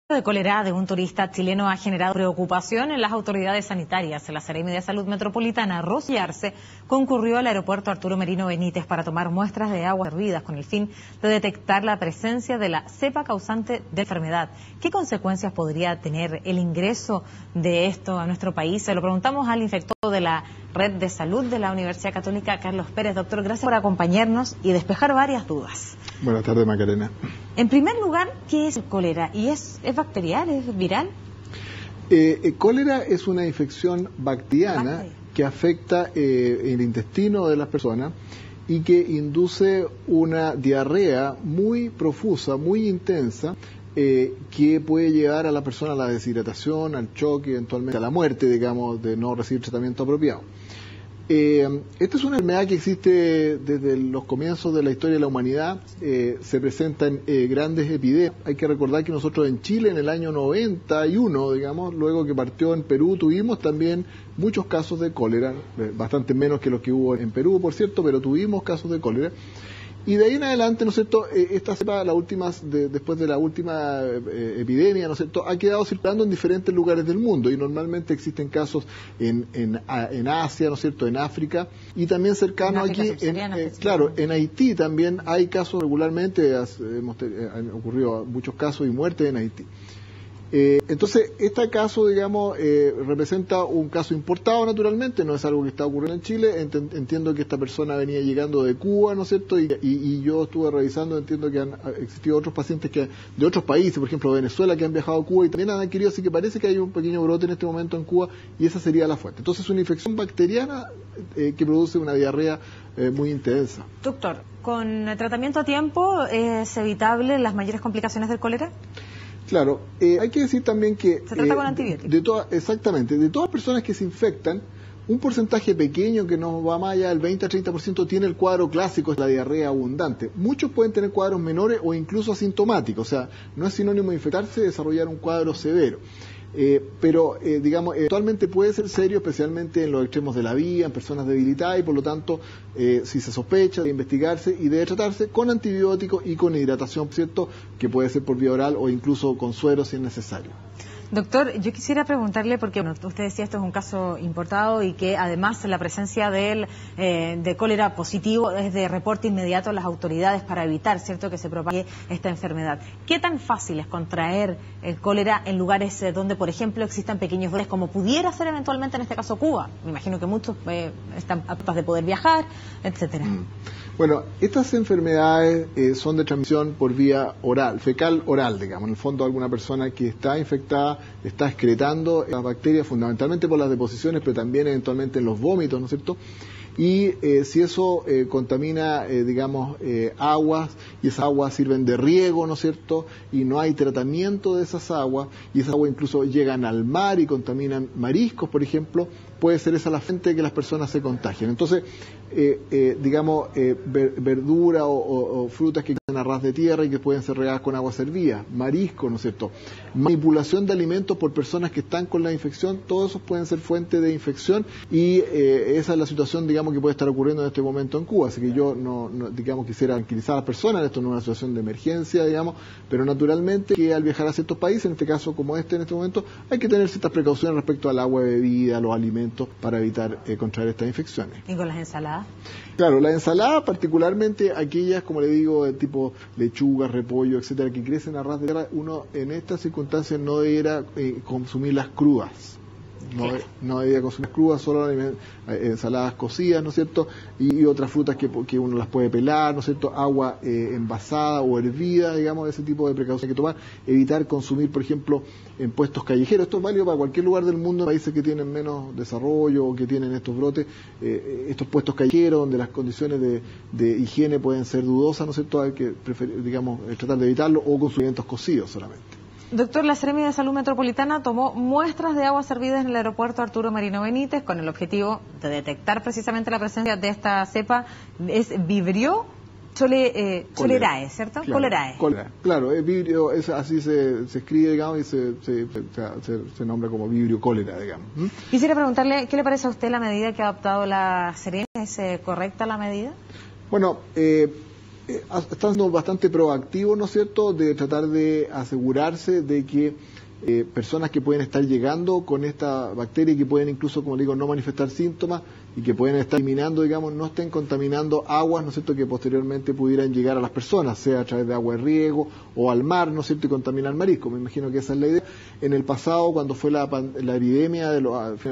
De cólera de un turista chileno ha generado preocupación en las autoridades sanitarias. La Seremi de Salud Metropolitana, Rosy Arce, concurrió al aeropuerto Arturo Merino Benítez para tomar muestras de aguas hervidas con el fin de detectar la presencia de la cepa causante de enfermedad. ¿Qué consecuencias podría tener el ingreso de esto a nuestro país? Se lo preguntamos al infectólogo de la Red de Salud de la Universidad Católica, Carlos Pérez. Doctor, gracias por acompañarnos y despejar varias dudas. Buenas tardes, Macarena. En primer lugar, ¿qué es el cólera? ¿Y es bacterial, es viral? Cólera es una infección bacteriana que afecta el intestino de las personas y que induce una diarrea muy profusa, muy intensa, que puede llevar a la persona a la deshidratación, al choque, eventualmente a la muerte, digamos, de no recibir tratamiento apropiado. Esta es una enfermedad que existe desde los comienzos de la historia de la humanidad. Se presentan grandes epidemias. Hay que recordar que nosotros en Chile en el año 91, digamos, luego que partió en Perú, tuvimos también muchos casos de cólera, bastante menos que los que hubo en Perú, por cierto, pero tuvimos casos de cólera. Y de ahí en adelante, ¿no es cierto?, esta cepa, después de la última epidemia, ¿no es cierto?, ha quedado circulando en diferentes lugares del mundo y normalmente existen casos en Asia, ¿no es cierto?, en África y también cercano aquí, claro, en Haití también hay casos regularmente, han ocurrido muchos casos y muertes en Haití. Entonces, este caso, digamos, representa un caso importado naturalmente, no es algo que está ocurriendo en Chile. Entiendo que esta persona venía llegando de Cuba, ¿no es cierto? Y yo estuve revisando, entiendo que han existido otros pacientes de otros países, por ejemplo, Venezuela, que han viajado a Cuba y también han adquirido, así que parece que hay un pequeño brote en este momento en Cuba y esa sería la fuente. Entonces, es una infección bacteriana que produce una diarrea muy intensa. Doctor, ¿con el tratamiento a tiempo es evitable las mayores complicaciones del cólera? Claro, hay que decir también que... ¿Se trata con antibióticos? Exactamente, de todas las personas que se infectan, un porcentaje pequeño que no va más allá del 20 a 30% tiene el cuadro clásico, es la diarrea abundante. Muchos pueden tener cuadros menores o incluso asintomáticos, o sea, no es sinónimo de infectarse, desarrollar un cuadro severo. Pero digamos, eventualmente puede ser serio, especialmente en los extremos de la vía, en personas debilitadas y por lo tanto, si se sospecha, debe investigarse y debe tratarse con antibióticos y con hidratación, ¿cierto?, que puede ser por vía oral o incluso con suero si es necesario. Doctor, yo quisiera preguntarle, porque bueno, usted decía esto es un caso importado y que además la presencia de cólera positivo es de reporte inmediato a las autoridades para evitar, ¿cierto?, que se propague esta enfermedad. ¿Qué tan fácil es contraer el cólera en lugares donde, por ejemplo, existan pequeños brotes, como pudiera ser eventualmente en este caso Cuba? Me imagino que muchos están aptos de poder viajar, etcétera. Bueno, estas enfermedades son de transmisión por vía oral, fecal oral, digamos. En el fondo, alguna persona que está infectada está excretando las bacterias fundamentalmente por las deposiciones, pero también eventualmente en los vómitos, ¿no es cierto? Y si eso contamina, digamos, aguas, y esas aguas sirven de riego, ¿no es cierto?, y no hay tratamiento de esas aguas, y esas aguas incluso llegan al mar y contaminan mariscos, por ejemplo, puede ser esa la fuente de que las personas se contagien. Entonces, digamos, verdura o frutas que quedan a ras de tierra y que pueden ser regadas con agua servida, mariscos, ¿no es cierto?, manipulación de alimentos por personas que están con la infección, todos esos pueden ser fuente de infección y esa es la situación, digamos, que puede estar ocurriendo en este momento en Cuba. Así que yo digamos, quisiera tranquilizar a las personas, esto no es una situación de emergencia, digamos, pero naturalmente que al viajar a ciertos países, en este caso como en este momento, hay que tener ciertas precauciones respecto al agua de bebida, a los alimentos, para evitar contraer estas infecciones. ¿Y con las ensaladas? Claro, la ensalada, particularmente aquellas, como le digo, de tipo lechuga, repollo, etcétera, que crecen a ras de tierra, uno en estas circunstancias no debiera consumirlas crudas. No debería consumir crudas, solo ensaladas cocidas, ¿no es cierto?, y otras frutas que uno las puede pelar, ¿no es cierto?, agua envasada o hervida, digamos, ese tipo de precauciones que tomar, evitar consumir, por ejemplo, en puestos callejeros. Esto es válido para cualquier lugar del mundo, países que tienen menos desarrollo o que tienen estos brotes, estos puestos callejeros donde las condiciones de higiene pueden ser dudosas, ¿no es cierto?, hay que digamos, tratar de evitarlo o consumir alimentos cocidos solamente. Doctor, la Seremi de Salud Metropolitana tomó muestras de aguas servidas en el aeropuerto Arturo Merino Benítez con el objetivo de detectar precisamente la presencia de esta cepa. Es Vibrio cholerae, ¿cierto? Claro, Cholerae. Claro, Vibrio, así se escribe, digamos, y se nombra como Vibrio cólera, digamos. Quisiera preguntarle, ¿qué le parece a usted la medida que ha adoptado la Seremi? ¿Es correcta la medida? Bueno, están siendo bastante proactivos, ¿no es cierto?, de tratar de asegurarse de que personas que pueden estar llegando con esta bacteria y que pueden incluso, como digo, no manifestar síntomas y que pueden estar eliminando, digamos, no estén contaminando aguas, ¿no es cierto?, que posteriormente pudieran llegar a las personas, sea a través de agua de riego o al mar, ¿no es cierto?, y contaminar marisco. Me imagino que esa es la idea. En el pasado, cuando fue la epidemia al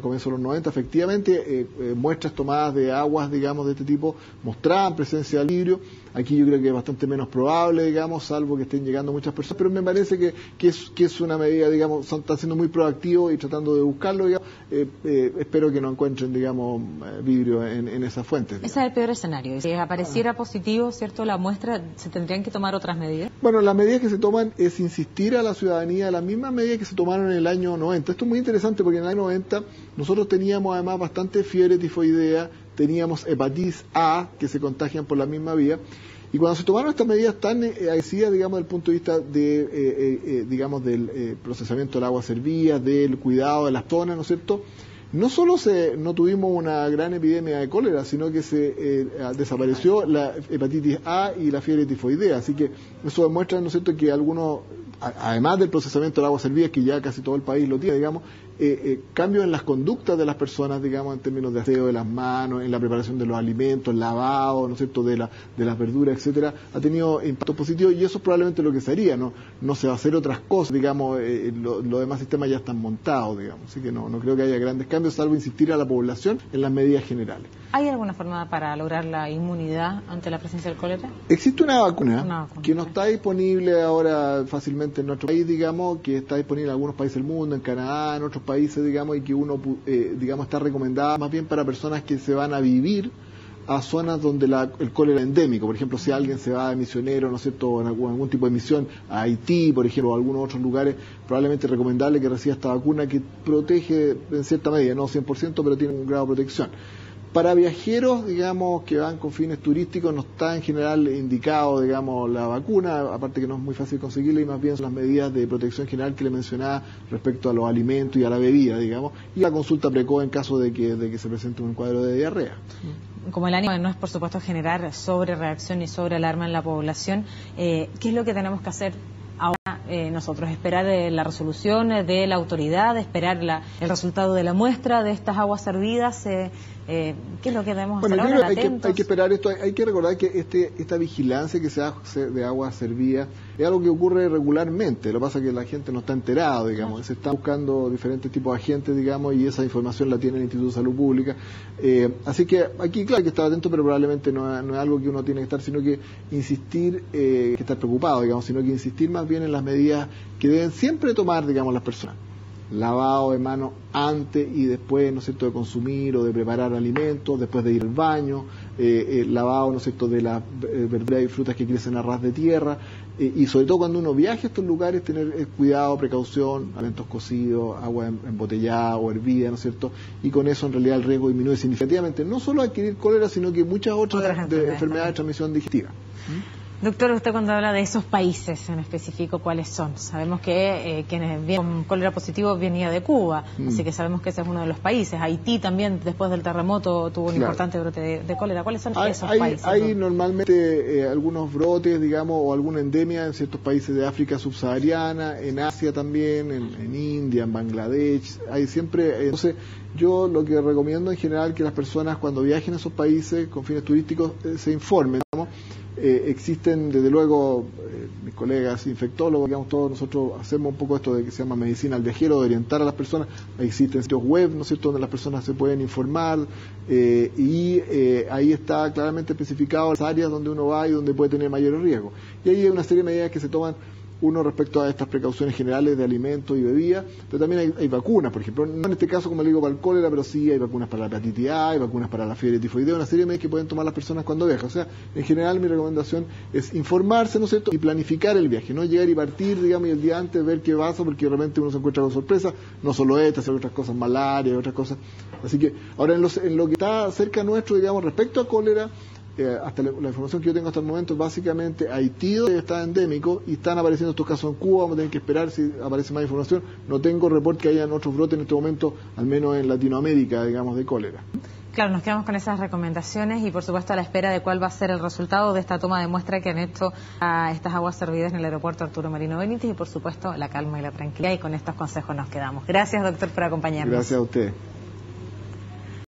comienzo de los 90, efectivamente, muestras tomadas de aguas, digamos, de este tipo mostraban presencia de librio. Aquí yo creo que es bastante menos probable, digamos, salvo que estén llegando muchas personas, pero me parece que es una medida, digamos, están siendo muy proactivos y tratando de buscarlo, digamos. Espero que no encuentren, digamos, vidrio en esas fuentes. Ese es el peor escenario. Si apareciera positivo, ¿cierto?, la muestra, ¿se tendrían que tomar otras medidas? Bueno, las medidas que se toman es insistir a la ciudadanía las mismas medidas que se tomaron en el año 90. Esto es muy interesante porque en el año 90 nosotros teníamos además bastante fiebre tifoidea, teníamos hepatitis A, que se contagian por la misma vía. Y cuando se tomaron estas medidas tan agresivas, digamos, desde el punto de vista de, digamos, del procesamiento del agua servida, del cuidado de las zonas, ¿no es cierto?, no solo no tuvimos una gran epidemia de cólera, sino que se desapareció la hepatitis A y la fiebre tifoidea. Así que eso demuestra, ¿no es cierto?, que algunos, además del procesamiento del agua servida, que ya casi todo el país lo tiene, digamos, cambios en las conductas de las personas, digamos, en términos de aseo de las manos, en la preparación de los alimentos, el lavado, ¿no es cierto?, de las verduras, etcétera, ha tenido impacto positivo y eso es probablemente lo que se haría, no se va a hacer otras cosas, digamos, los demás sistemas ya están montados, digamos, así que no creo que haya grandes cambios, salvo insistir a la población en las medidas generales. ¿Hay alguna forma para lograr la inmunidad ante la presencia del cólera? Existe una vacuna que no está disponible ahora fácilmente en nuestro país, digamos, que está disponible en algunos países del mundo, en Canadá, en otros países, digamos, y que uno, digamos, está recomendada más bien para personas que se van a vivir a zonas donde el cólera es endémico. Por ejemplo, si alguien se va de misionero, ¿no es cierto?, en algún tipo de misión a Haití, por ejemplo, o a algunos otros lugares, probablemente es recomendable que reciba esta vacuna que protege en cierta medida, no 100%, pero tiene un grado de protección. Para viajeros, digamos, que van con fines turísticos, no está en general indicado, digamos, la vacuna, aparte que no es muy fácil conseguirla, y más bien son las medidas de protección general que le mencionaba respecto a los alimentos y a la bebida, digamos, y la consulta precoz en caso de que se presente un cuadro de diarrea. Como el ánimo no es, por supuesto, generar sobrereacción y sobrealarma en la población, ¿qué es lo que tenemos que hacer ahora nosotros? ¿Esperar la resolución de la autoridad, esperar el resultado de la muestra de estas aguas servidas? ¿Qué es lo que debemos hacer ahora? Hay que esperar esto. Hay que recordar que esta vigilancia que se hace de agua servida es algo que ocurre regularmente. Lo que pasa es que la gente no está enterada, digamos. Se está buscando diferentes tipos de agentes, digamos, y esa información la tiene el Instituto de Salud Pública. Así que aquí, claro, hay que estar atento, pero probablemente no es algo que uno tiene que estar, sino que insistir, que estar preocupado, digamos, sino que insistir más bien en las medidas que deben siempre tomar, digamos, las personas. Lavado de manos antes y después, ¿no es cierto?, de consumir o de preparar alimentos, después de ir al baño, lavado, ¿no es cierto?, de las verduras y frutas que crecen a ras de tierra, y sobre todo cuando uno viaja a estos lugares, tener cuidado, precaución, alimentos cocidos, agua embotellada o hervida, ¿no es cierto?, y con eso en realidad el riesgo disminuye significativamente, no solo adquirir cólera, sino que muchas otras enfermedades de transmisión digestiva. Doctor, usted cuando habla de esos países en específico, ¿cuáles son? Sabemos que quienes vienen con cólera positivo venía de Cuba, así que sabemos que ese es uno de los países. Haití también, después del terremoto, tuvo un importante brote de cólera. ¿Cuáles son esos países? Hay normalmente algunos brotes, digamos, o alguna endemia en ciertos países de África subsahariana, en Asia también, en India, en Bangladesh. Hay siempre... entonces, yo lo que recomiendo en general que las personas cuando viajen a esos países con fines turísticos se informen, digamos. Existen, desde luego, mis colegas infectólogos, digamos, todos nosotros hacemos un poco esto de que se llama medicina al viajero, de orientar a las personas. Existen sitios web, ¿no es cierto?, donde las personas se pueden informar y ahí está claramente especificado las áreas donde uno va y donde puede tener mayores riesgos. Y ahí hay una serie de medidas que se toman, uno respecto a estas precauciones generales de alimentos y bebidas, pero también hay vacunas, por ejemplo, no en este caso, como le digo, para el cólera, pero sí hay vacunas para la hepatitis A, hay vacunas para la fiebre tifoidea, una serie de medidas que pueden tomar las personas cuando viajan. O sea, en general mi recomendación es informarse, ¿no es cierto?, y planificar el viaje, no llegar y partir, digamos, y el día antes ver qué pasa, porque de repente uno se encuentra con sorpresa, no solo estas, sino otras cosas, malaria, otras cosas. Así que, ahora en lo que está cerca nuestro, digamos, respecto a cólera, hasta la información que yo tengo hasta el momento, básicamente Haití está endémico y están apareciendo estos casos en Cuba. Vamos a tener que esperar si aparece más información. No tengo reporte que hayan otros brotes en este momento, al menos en Latinoamérica, digamos, de cólera. Claro, nos quedamos con esas recomendaciones y por supuesto a la espera de cuál va a ser el resultado de esta toma de muestra que han hecho a estas aguas servidas en el aeropuerto Arturo Merino Benítez y por supuesto la calma y la tranquilidad, y con estos consejos nos quedamos. Gracias, doctor, por acompañarnos. Gracias a usted.